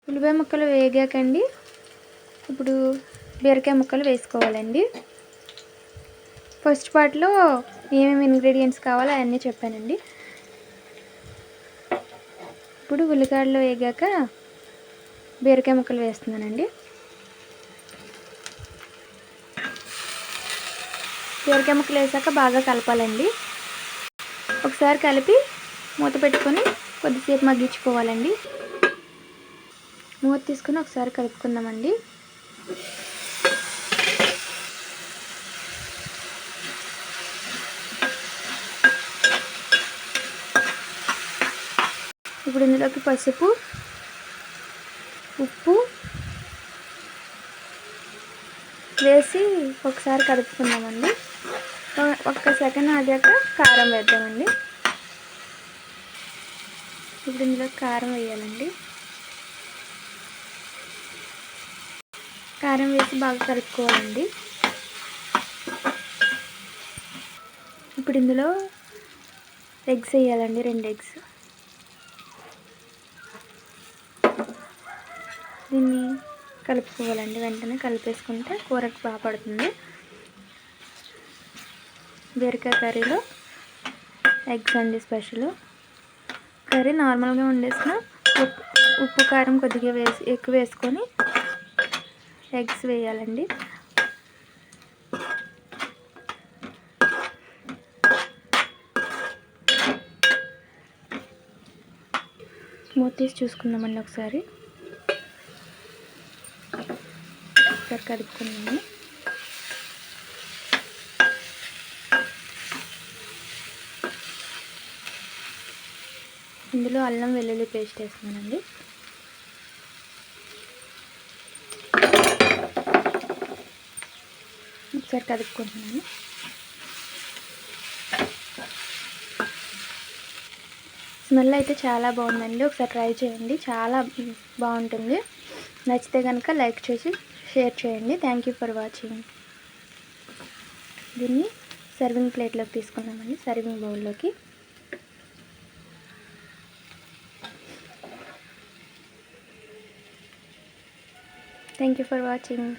ఉల్లిపాయ ముక్కలు వేగాకండి ఇప్పుడు బీరకాయ ముక్కలు వేసుకోవాలండి. ఫస్ట్ పార్ట్లో ఏమేమి ఇంగ్రీడియంట్స్ కావాలో అవన్నీ చెప్పానండి. ఇప్పుడు ఉల్లిగడ్డలు వేగాక బీరకాయ ముక్కలు వేస్తున్నానండి. బీరకాయ ముక్కలు వేసాక బాగా కలపాలండి. ఒకసారి కలిపి మూత పెట్టుకొని కొద్దిసేపు మగ్గించుకోవాలండి. మూత తీసుకుని ఒకసారి కలుపుకుందామండి. ఇప్పుడు ఇందులోకి పసుపు, ఉప్పు వేసి ఒకసారి కలుపుకుందామండి. ఒక్క సెకండ్ ఆగాక కారం వేద్దామండి. ఇప్పుడు ఇందులో కారం వేయాలండి. కారం వేసి బాగా కలుపుకోవాలండి. ఇప్పుడు ఇందులో ఎగ్స్ వేయాలండి, 2 ఎగ్స్. దీన్ని కలుపుకోవాలండి. వెంటనే కలిపేసుకుంటే కూరకు బాగా పడుతుంది. బీరకాయ కర్రీలో ఎగ్స్ అండి స్పెషల్. కర్రీ నార్మల్గా వండేసిన ఉప్పు కారం కొద్దిగా ఎక్కువ వేసుకొని ఎగ్స్ వేయాలండి. మూత తీసి చూసుకుందామండి. ఒకసారి కలుపుకుందాము. ఇందులో అల్లం వెల్లుల్లి పేస్ట్ వేస్తున్నానండి. ఒకసారి కలుపుకుంటున్నాను. స్మెల్ అయితే చాలా బాగుందండి. ఒకసారి ట్రై చేయండి, చాలా బాగుంటుంది. నచ్చితే కనుక లైక్ చేసి షేర్ చేయండి. Thank you for watching. దీన్ని సర్వింగ్ ప్లేట్లోకి తీసుకున్నామండి, సర్వింగ్ బౌల్లోకి. Thank you for watching.